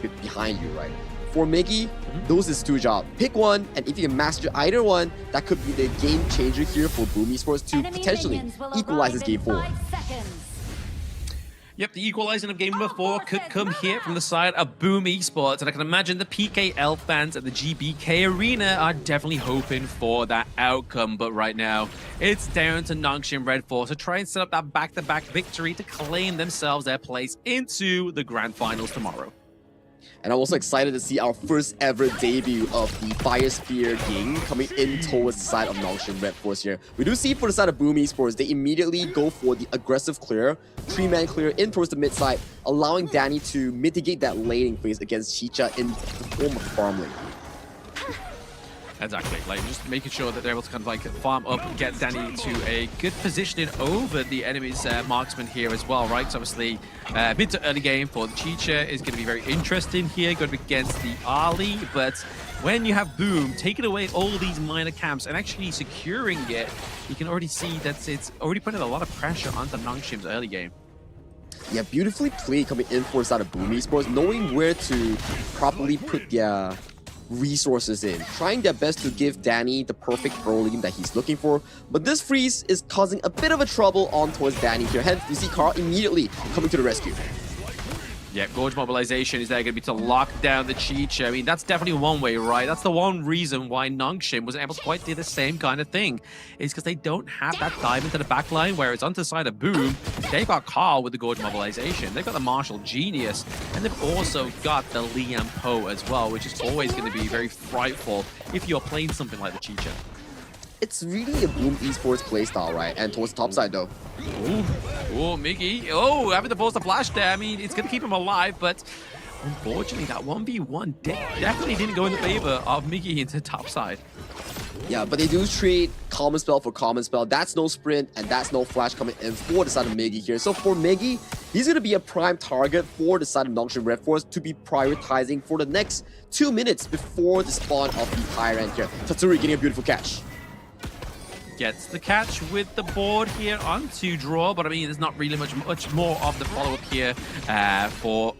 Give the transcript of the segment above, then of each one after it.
behind you, right? For Miggy, those is two jobs. Pick one, and if you can master either one, that could be the game changer here for Boom Esports to potentially equalize this game 4. Yep, the equalizing of game number 4 could come here from the side of Boom Esports, and I can imagine the PKL fans at the GBK Arena are definitely hoping for that outcome, but right now, it's down to Nongshim Red Force to try and set up that back-to-back victory to claim themselves their place into the Grand Finals tomorrow. And I'm also excited to see our first ever debut of the Fire Spear game coming in towards the side of Nongshim Red Force here. We do see for the side of Boom Esports, they immediately go for the aggressive clear, 3-man clear in towards the mid side, allowing Danny to mitigate that laning phase against Chicha in the form of farm lane. Exactly, like just making sure that they're able to kind of like farm up, get Danny to a good positioning over the enemy's marksman here as well, right? So obviously, mid to early game for the Chicha is going to be very interesting here, going up against the Ali, but when you have Boom taking away all these minor camps and actually securing it, you can already see that it's already putting a lot of pressure onto Nongshim's early game. Yeah, beautifully played coming in for the side of Boom Esports, knowing where to properly put their resources in, trying their best to give Danny the perfect early game that he's looking for, but this freeze is causing a bit of a trouble on towards Danny here. Hence, you see Carl immediately coming to the rescue. Yeah, Gorge Mobilization is there going to be to lock down the Chicha. I mean, that's definitely one way, right? That's the one reason why Nongshim wasn't able to quite do the same kind of thing. Is because they don't have that dive into the backline, whereas onto the side of Boom, they've got Carl with the Gorge Mobilization. They've got the Martial Genius, and they've also got the Liam Poe as well, which is always going to be very frightful if you're playing something like the Chicha. It's really a Boom Esports playstyle, right? And towards the top side, though. Oh, Miggy. Oh, having to force the flash there. I mean, it's going to keep him alive, but unfortunately, that 1v1 definitely didn't go in the favor of Miggy into the top side. Yeah, but they do trade common spell for common spell. That's no sprint, and that's no flash coming in for the side of Miggy here. So for Miggy, he's going to be a prime target for the side of Nongshim Red Force to be prioritizing for the next 2 minutes before the spawn of the Tyrant here. Tatsuri getting a beautiful catch. Gets the catch with the board here onto draw, but I mean, there's not really much more of the follow-up here for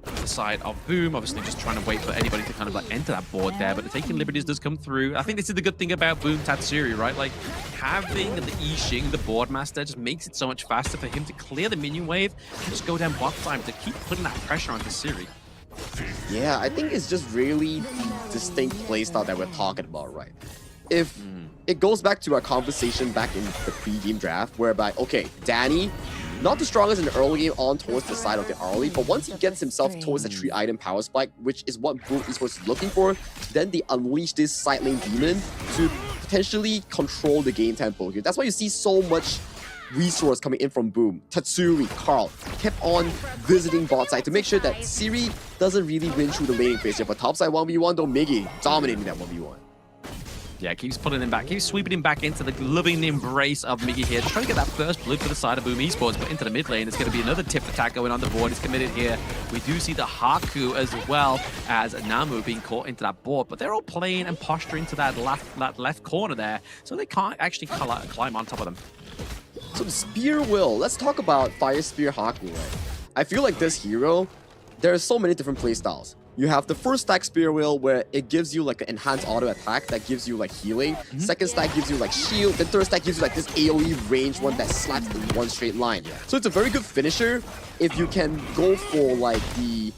the side of Boom. Obviously, just trying to wait for anybody to kind of like enter that board there, but the taking liberties does come through. I think this is the good thing about Boom Tatsuri, right? Like, having the Yixing, the board master, just makes it so much faster for him to clear the minion wave and just go down block time to keep putting that pressure onto Siri. Yeah, I think it's just really the distinct playstyle that we're talking about, right? If it goes back to our conversation back in the pre-game draft, whereby, okay, Danny, not the strongest in the early game on towards the side of the early, but once he gets himself towards the 3-item power spike, which is what Boom Esports is looking for, then they unleash this side lane demon to potentially control the game tempo here. That's why you see so much resource coming in from Boom. Tatsuri, Carl, kept on visiting bot side to make sure that Siri doesn't really win through the laning phase here, but top side 1v1 though, Miggy dominating that 1v1. Yeah, keeps pulling him back, keeps sweeping him back into the loving embrace of Miggy here, trying to get that first blood for the side of Boom Esports, but into the mid lane, it's going to be another tip attack going on the board. He's committed here. We do see the Haku as well as Namu being caught into that board, but they're all playing and posturing to that left corner there, so they can't actually climb on top of them. So the Spear Will, let's talk about Fire Spear Haku, right? I feel like this hero, there are so many different playstyles. You have the first stack Spear Wheel where it gives you like an enhanced auto attack that gives you like healing. Second stack gives you like shield. Then third stack gives you like this AoE range one that slaps in one straight line. So it's a very good finisher if you can go for like the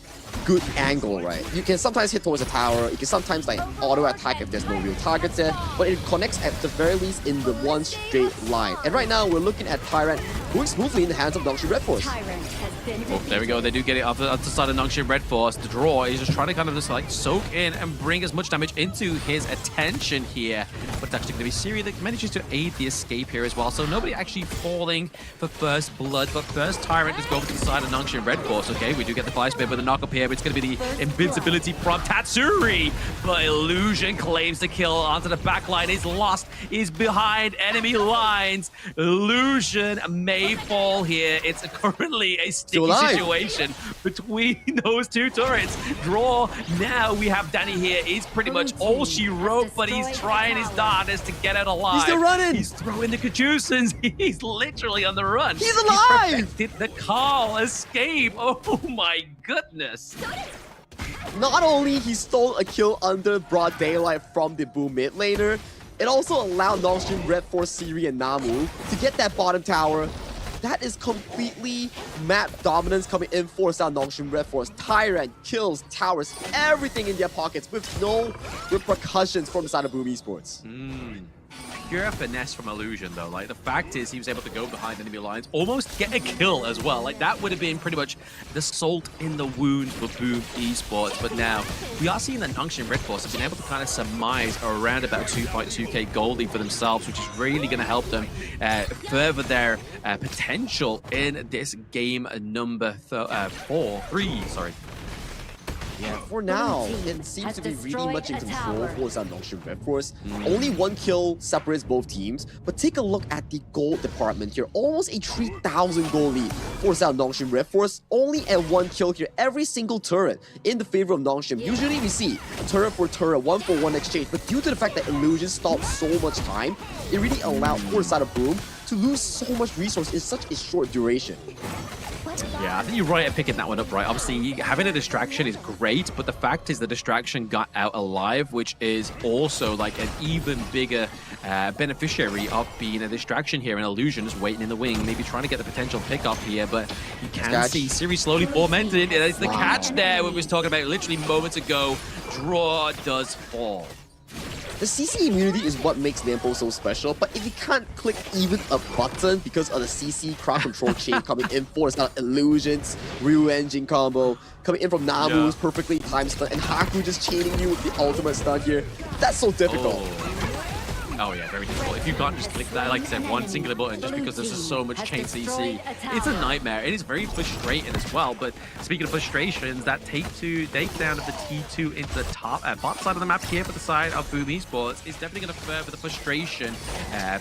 good angle, right? You can sometimes hit towards a tower. You can sometimes like auto attack if there's no real targets there. But it connects at the very least in the one straight line. And right now we're looking at Tyrant going smoothly in the hands of Nongshim Red Force. Oh, there we go. They do get it off the side of Nongshim Red Force. The draw is just trying to kind of just like soak in and bring as much damage into his attention here. But it's actually going to be Siri that manages to aid the escape here as well. So nobody actually falling for first blood. But first Tyrant just go over to the side of Nongshim Red Force. Okay, we do get the fire spin with the knock up here. But it's going to be the invincibility from Tatsuri. But Illusion claims the kill onto the back line. Is lost. Is behind enemy lines. Illusion may fall here. It's currently a sticky situation between those two turrets. Draw. Now we have Danny here. He's pretty much all she wrote, but he's trying his darndest to get out alive. He's still running. He's throwing the Cajussons. He's literally on the run. He's alive. He perfected the Carl escape. Oh my goodness. not only he stole a kill under broad daylight from the Boom mid laner, it also allowed Nongshim, Red Force, Siri, and Namu to get that bottom tower. That is completely map dominance coming in for South Nongshim, Red Force. Tyrant, kills, towers, everything in their pockets with no repercussions from the side of Boom Esports. Pure finesse from Illusion, though. Like, the fact is, he was able to go behind enemy lines, almost get a kill as well. Like, that would have been pretty much the salt in the wound for Boom Esports. But now, we are seeing that Nongshim Red Force have been able to kind of surmise around about 2.2k gold lead for themselves, which is really going to help them further their potential in this game number 3. Yeah, for now, it seems to be really much in control for South Nongshim Red Force. Only 1 kill separates both teams, but take a look at the gold department here. Almost a 3,000 gold lead for South Nongshim Red Force. Only at 1 kill here, every single turret in the favor of Nongshim. Usually we see turret for turret, 1-for-1 exchange, but due to the fact that Illusion stopped so much time, it really allowed for the side of Boom to lose so much resource in such a short duration. Yeah, I think you're right at picking that one up, right? Obviously, having a distraction is great, but the fact is the distraction got out alive, which is also like an even bigger beneficiary of being a distraction here. And Illusion is waiting in the wing, maybe trying to get the potential pickup here, but you can see Siri slowly fomented. It's the catch there we was talking about literally moments ago. Draw does fall. The CC immunity is what makes Nampo so special, but if you can't click even a button because of the CC crowd control chain coming in for it's not Illusions, Ryu Engine combo, coming in from Namu's perfectly timed stun, and Haku just chaining you with the ultimate stun here, that's so difficult. Oh yeah, very difficult. If you can't just click that, like I said, one singular button, just because there's just so much chain CC, it's a nightmare. It is very frustrating as well. But speaking of frustrations, that takedown of the T2 into the top bot side of the map here for the side of Boom Esports is definitely going to further the frustration.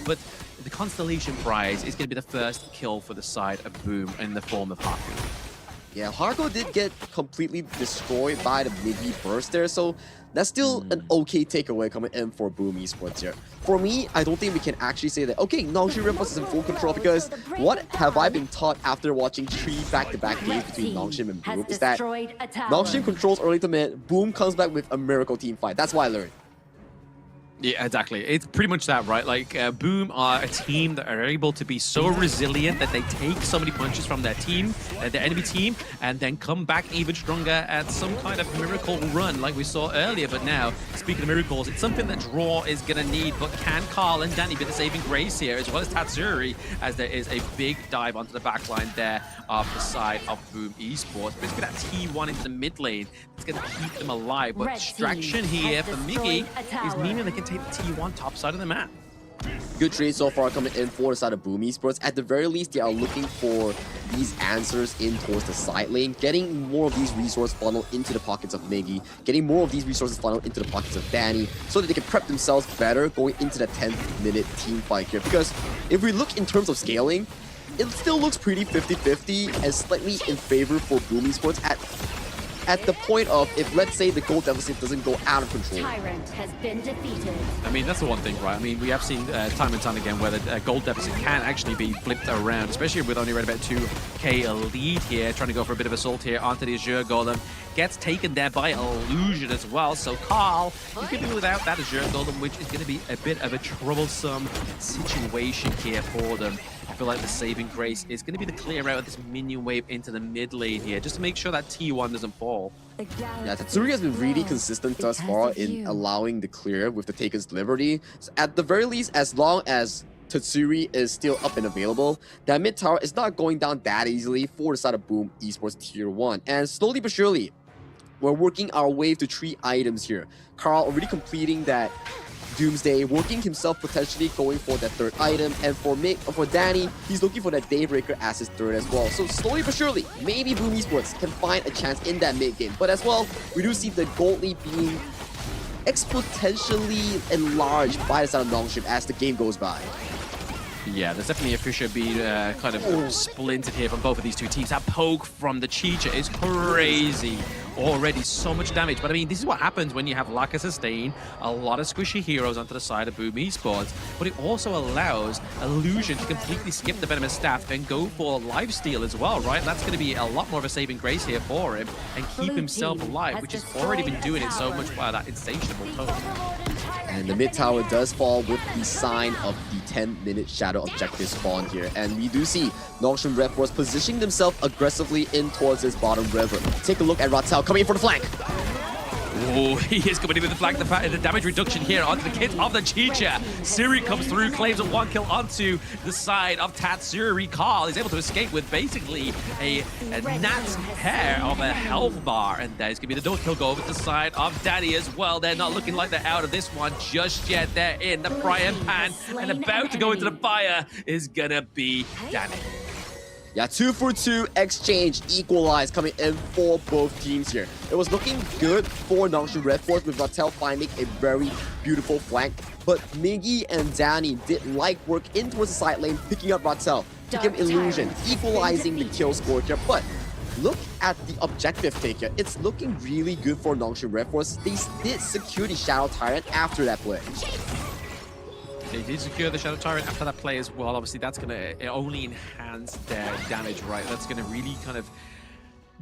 But the Constellation prize is going to be the first kill for the side of Boom in the form of Haku. Yeah, Harko did get completely destroyed by the mid-heat burst there, so that's still an okay takeaway coming in for Boom Esports here. For me, I don't think we can actually say that, okay, Nongshim Red Force is in full control, because what have I been taught after watching 3 back-to-back games between Nongshim and Boom is that Nongshim controls early to mid, Boom comes back with a miracle team fight. That's what I learned. Yeah, exactly. It's pretty much that, right? Like, Boom are a team that are able to be so resilient that they take so many punches from their team, their enemy team, and then come back even stronger at some kind of miracle run like we saw earlier. But now, speaking of miracles, it's something that Draw is going to need. But can Carl and Danny be the saving grace here, as well as Tatsuri, as there is a big dive onto the backline there of the side of Boom Esports. Basically, that T1 into the mid lane, it's going to keep them alive. But distraction here for Miggy is meaning they can take the T1 top side of the map. Good trade so far coming in for the side of Boom Esports. At the very least, they are looking for these answers in towards the side lane, getting more of these resources funneled into the pockets of Miggy, getting more of these resources funneled into the pockets of Danny, so that they can prep themselves better going into the 10th minute team fight here. Because if we look in terms of scaling, it still looks pretty 50-50 and slightly in favor for Boom Esports at the point of if, let's say, the gold deficit doesn't go out of control. Tyrant has been defeated. I mean, that's the one thing, right? I mean, we have seen time and time again where the gold deficit can actually be flipped around, especially with only around about 2k lead here, trying to go for a bit of assault here onto the Azure Golem. Gets taken there by Illusion as well, so Carl is going to be without that Azure Golem, which is going to be a bit of a troublesome situation here for them. I feel like the saving grace is going to be the clear out of this minion wave into the mid lane here, just to make sure that T1 doesn't fall. Yeah, Tatsuri has been really consistent thus far in allowing the clear with the Taken's Liberty. So at the very least, as long as Tatsuri is still up and available, that mid tower is not going down that easily for the side of Boom Esports Tier 1. And slowly but surely, we're working our way to 3 items here. Carl already completing that Doomsday, working himself potentially going for that 3rd item, and for Danny, he's looking for that Daybreaker as his 3rd as well. So slowly but surely, maybe Boom Esports can find a chance in that mid game. But as well, we do see the gold lead being exponentially enlarged by the side of Nongshim as the game goes by. Yeah, there's definitely a Fisher being kind of splintered here from both of these two teams. That poke from the Chicha is crazy. already so much damage. But I mean, this is what happens when you have lack of sustain, a lot of squishy heroes onto the side of Boom Esports, but it also allows Illusion to completely skip the Venomous Staff and go for lifesteal as well, right? That's going to be a lot more of a saving grace here for him and keep himself alive, which has already been doing it so much by that insatiable tone. And the mid tower does fall with the sign of the 10-minute shadow objective spawn here. And we do see Noxian Red Force positioning themselves aggressively in towards this bottom river. Take a look at Rattel coming in for the flank. Oh, he is coming in with the flank, the damage reduction here onto the kit of the Chicha. Siri comes through, claims a 1 kill onto the side of Tatsuri. Carl is able to escape with basically a gnat's hair of a health bar. And there's going to be the double kill go over to the side of Danny as well. They're not looking like they're out of this one just yet. They're in the frying pan and about to go into the fire is going to be Danny. Yeah, 2-for-2 exchange equalized coming in for both teams here. It was looking good for Noxian Red Force with Rattel finding a very beautiful flank, but Miggy and Danny did like work in towards the side lane, picking up Rattel, picking up Illusion, equalizing the kill score here. But look at the objective take here. It's looking really good for Noxian Red Force. They did secure the Shadow Tyrant after that play. They did secure the Shadow Tyrant after that play as well. Obviously, that's going to only enhance their damage, right? That's going to really kind of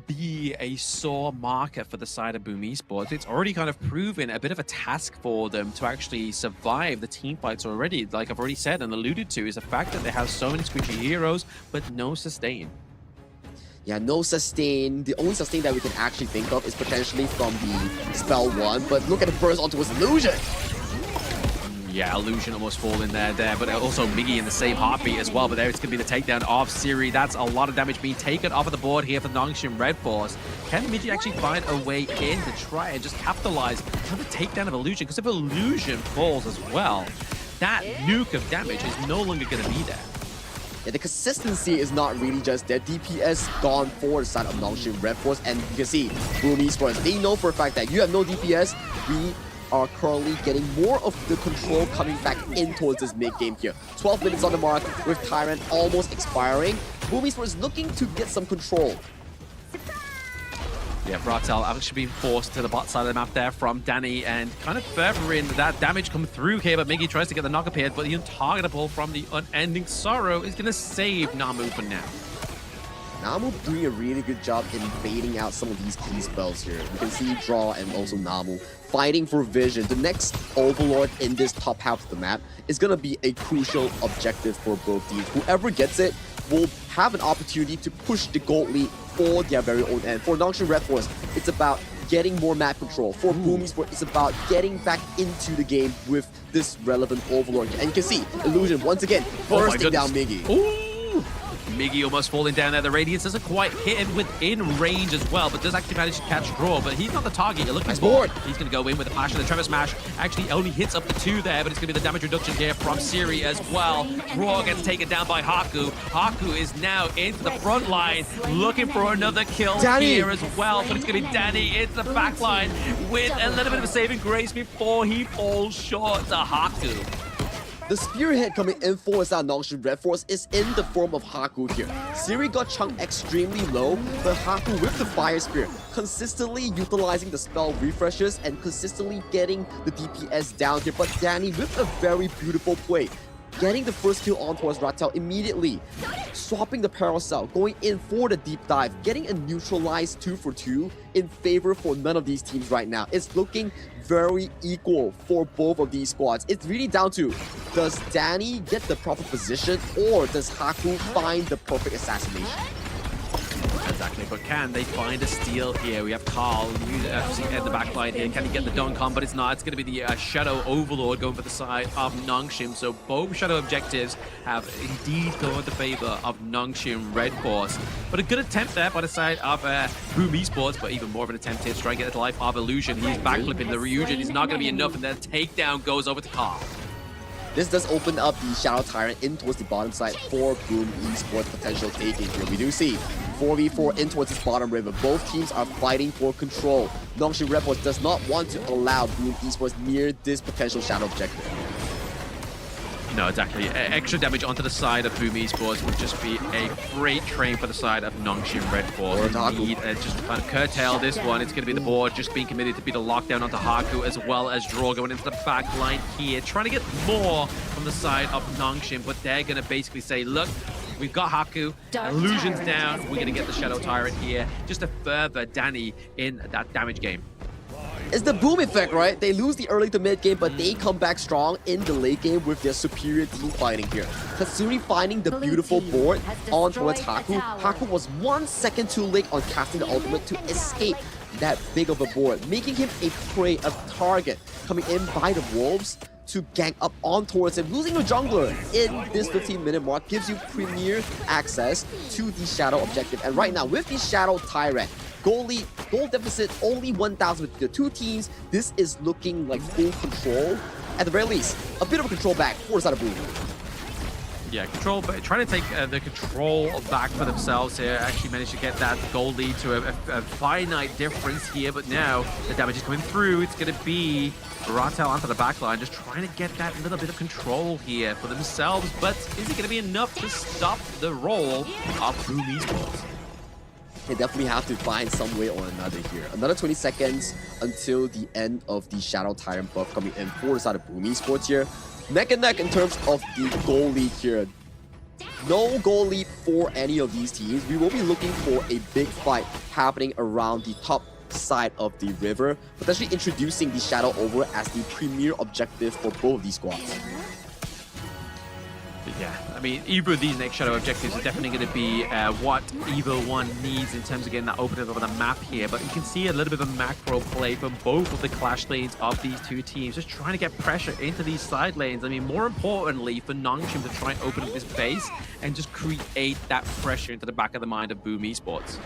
be a sore marker for the side of Boom Esports. It's already kind of proven a bit of a task for them to actually survive the team fights already. Like I've already said and alluded to, is the fact that they have so many squishy heroes, but no sustain. Yeah, no sustain. The only sustain that we can actually think of is potentially from the spell 1, but look at the burst onto his Illusion. Yeah, Illusion almost falling there, but also Miggy in the same heartbeat as well. But there it's going to be the takedown of Siri. That's a lot of damage being taken off of the board here for Noxian Red Force. Can Miggy actually find a way in to try and just capitalize on the takedown of Illusion? Because if Illusion falls as well, that nuke of damage is no longer going to be there. Yeah, the consistency is not really just there. DPS gone for the side of Noxian Red Force, and you can see Boom Esports, they know for a fact that you have no DPS. We are currently getting more of the control coming back in towards this mid-game here. 12 minutes on the mark with Tyrant almost expiring. Boom Esports is looking to get some control. Yeah, Rattel actually being forced to the bot side of the map there from Danny and kind of furthering that damage come through here, but Miggy tries to get the knock up here, but the untargetable from the Unending Sorrow is going to save Namu for now. Namu doing a really good job in baiting out some of these key spells here. You can see Draw and also Namu fighting for vision. The next Overlord in this top half of the map is going to be a crucial objective for both teams. Whoever gets it will have an opportunity to push the gold lead for their very own end. For Noxian Red Force, it's about getting more map control. For Boom Esports, it's about getting back into the game with this relevant Overlord. And you can see Illusion once again bursting down Miggy. Ooh. Miggy almost falling down there. The Radiance doesn't quite hit him within range as well, but does actually manage to catch Draw. But he's not the target you're looking for. He's going to go in with the passion. The Tremor Smash actually only hits up to 2 there, but it's going to be the damage reduction here from Siri as well. Draw gets taken down by Haku. Haku is now into the front line, looking for another kill here as well, but it's going to be Danny into the back line with a little bit of a saving grace before he falls short to Haku. The spearhead coming in for that Noxian Red Force is in the form of Haku here. Siri got chunked extremely low, but Haku with the Fire Spear consistently utilizing the spell refreshes and consistently getting the DPS down here. But Danny with a very beautiful play, getting the first kill on towards Rattel immediately, swapping the Paracel, going in for the deep dive, getting a neutralized 2-for-2 in favor for none of these teams right now. It's looking very equal for both of these squads. It's really down to, does Danny get the proper position or does Haku find the perfect assassination? Exactly, but can they find a steal here? We have Carl actually in the back line here. Can he get the dunk on? But it's not. It's going to be the Shadow Overlord going for the side of Noxian. So both Shadow objectives have indeed gone in the favor of Noxian Red Force. But a good attempt there by the side of Boom Esports, but even more of an attempt here to try and get the life of Illusion. He's backflipping the Ryujin. He's not going to be enough, and then takedown goes over to Carl. This does open up the Shadow Tyrant in towards the bottom side for Boom Esports potential taking here. We do see 4v4 in towards this bottom river. Both teams are fighting for control. Noxian Red Force does not want to allow Boom Esports near this potential Shadow objective. No, exactly. Extra damage onto the side of Boom Esports would just be a freight train for the side of Nongshim Red Force. Need just kind of curtail this one. It's going to be the board just being committed to be the lockdown onto Haku, as well as Draw going into the back line here, trying to get more from the side of Nongshim, but they're going to basically say, look, we've got Haku, Illusion's down, we're going to get the Shadow Tyrant here, just to further Danny in that damage game. It's the Boom effect, right? They lose the early to mid game, but they come back strong in the late game with their superior team fighting here. Tatsuri finding the beautiful board on towards Haku. Haku was 1 second too late on casting the ultimate to escape that big of a board, making him a prey, a target, coming in by the Wolves to gang up on towards him. Losing a jungler in this 15-minute mark gives you premier access to the Shadow objective. And right now, with the Shadow Tyrant, goal deficit only 1,000 with the two teams. This is looking like full control. At the very least, a bit of a control back for the side of Blue. Yeah, control, but trying to take the control back for themselves here. Actually managed to get that goal lead to a finite difference here, but now the damage is coming through. It's going to be Ratel onto the backline, just trying to get that little bit of control here for themselves. But is it going to be enough to stop the roll of Boom Esports? They definitely have to find some way or another here. Another 20 seconds until the end of the Shadow Tyrant buff coming in for the side of Boom Esports here. Neck and neck in terms of the goal lead here. No goal lead for any of these teams. We will be looking for a big fight happening around the top side of the river, potentially introducing the Shadow over as the premier objective for both of these squads. Yeah, I mean, either of these next Shadow objectives are definitely going to be what Evo 1 needs in terms of getting that opening over the map here. But you can see a little bit of a macro play from both of the clash lanes of these two teams, just trying to get pressure into these side lanes. I mean, more importantly, for Nongshim to try and open up this base and just create that pressure into the back of the mind of Boom Esports.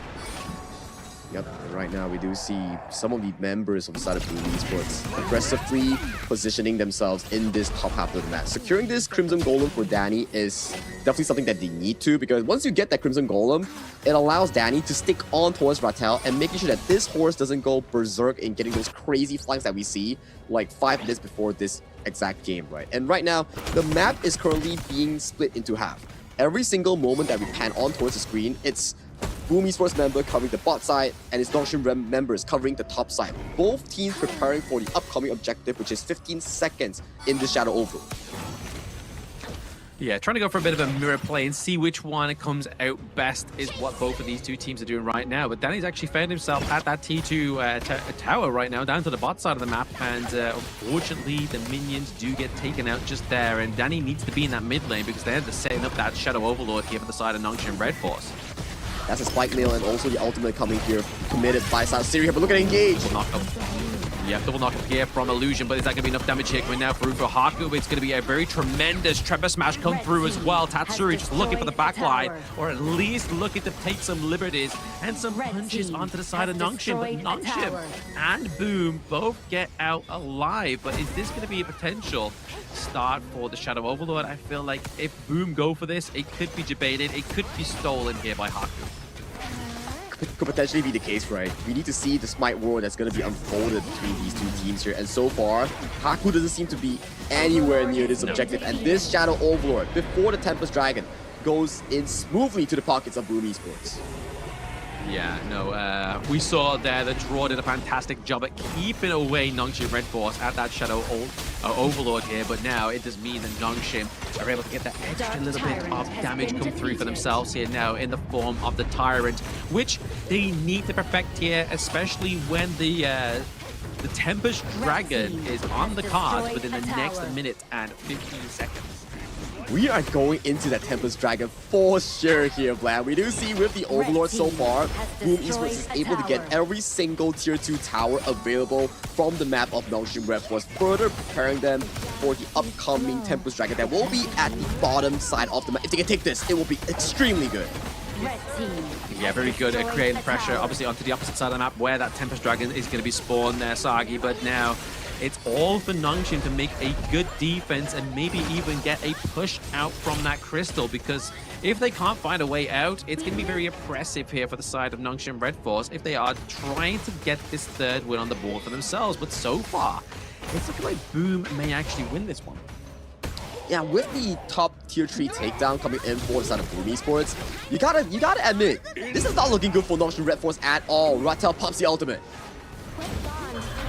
Yep, right now we do see some of the members of the side of Boom Esports aggressively positioning themselves in this top half of the map. Securing this Crimson Golem for Danny is definitely something that they need to, because once you get that Crimson Golem, it allows Danny to stick on towards Ratel and making sure that this horse doesn't go berserk in getting those crazy flanks that we see like 5 minutes before this exact game, right? And right now, the map is currently being split into half. Every single moment that we pan on towards the screen, it's Boom Esports member covering the bot side and its Nongshim members covering the top side. Both teams preparing for the upcoming objective, which is 15 seconds in the Shadow Oval. Yeah, trying to go for a bit of a mirror play and see which one comes out best is what both of these two teams are doing right now. But Danny's actually found himself at that T2 tower right now, down to the bot side of the map. And unfortunately, the minions do get taken out just there. And Danny needs to be in that mid lane because they're setting up that Shadow Overlord here for the side of Nongshim Red Force. That's a spike nail and also the ultimate coming here, committed by South Syria, but look at engage. Yeah, double knock up here from Illusion, but is that going to be enough damage here coming now through for Haku? It's going to be a very tremendous Tremor Smash come through as well. Tatsuri just looking for the backline, or at least looking to take some liberties and some punches onto the side of Nongshim. But Nongshim and Boom both get out alive. But is this going to be a potential start for the Shadow Overlord? I feel like if Boom go for this, it could be debated. It could be stolen here by Haku. Could potentially be the case, right? We need to see the Smite War that's going to be unfolded between these two teams here. And so far, Haku doesn't seem to be anywhere near this objective. And this Shadow Overlord, before the Tempest Dragon, goes in smoothly to the pockets of Boom Esports. Yeah, no, we saw there that Draw did a fantastic job at keeping away Nongshim Red Force at that Shadow Overlord here, but now it does mean that Nongshim are able to get that extra little bit of damage come through for themselves here now in the form of the Tyrant, which they need to perfect here, especially when the Tempest Dragon is on the cards within the next minute and 15 seconds. We are going into that Tempest Dragon for sure here, Vlad. We do see with the Overlord so far, Boom Esports is able to get every single tier 2 tower available from the map of Nongshim Red Force, further preparing them for the upcoming Tempest Dragon that will be at the bottom side of the map. If they can take this, it will be extremely good. Yeah, very good at creating pressure, obviously onto the opposite side of the map where that Tempest Dragon is going to be spawned there, Sagi, but now it's all for Nongshim to make a good defense and maybe even get a push out from that crystal, because if they can't find a way out, it's going to be very oppressive here for the side of Nongshim Red Force if they are trying to get this third win on the board for themselves. But so far, it's looking like Boom may actually win this one. yeah, with the top tier 3 takedown coming in for the side of Boom Esports, you gotta admit, this is not looking good for Noxian Red Force at all. Rattel pops the ultimate.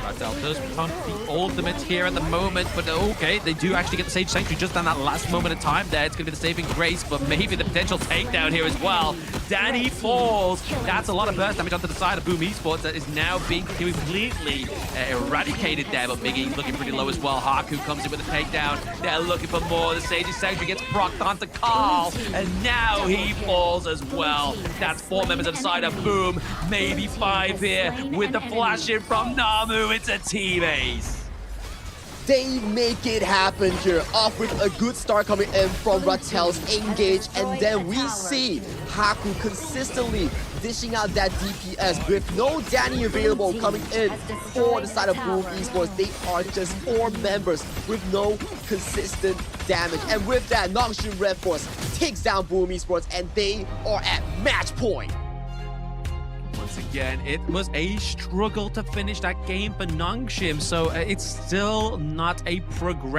Rattel does pump the ultimate here at the moment, but okay, they do actually get the Sage Sanctuary just on that last moment of time there. It's going to be the saving grace, but maybe the potential takedown here as well. Danny falls. That's a lot of burst damage onto the side of Boom Esports that is now being completely eradicated there, but Miggy looking pretty low as well. Haku comes in with a takedown. They're looking for more. The Sage Sanctuary gets procced onto Carl, and now he falls as well. That's 4 members on the side of Boom, maybe 5 here with the flash in from Namu. It's a team ace. They make it happen here, off with a good start coming in from Rattel's engage, and then we see Haku consistently dishing out that DPS with no Danny available coming in for the side of Boom Esports. They are just 4 members with no consistent damage, and with that, Noxian Red Force takes down Boom Esports, and they are at match point. Once again, it was a struggle to finish that game for Nongshim, so it's still not a progress.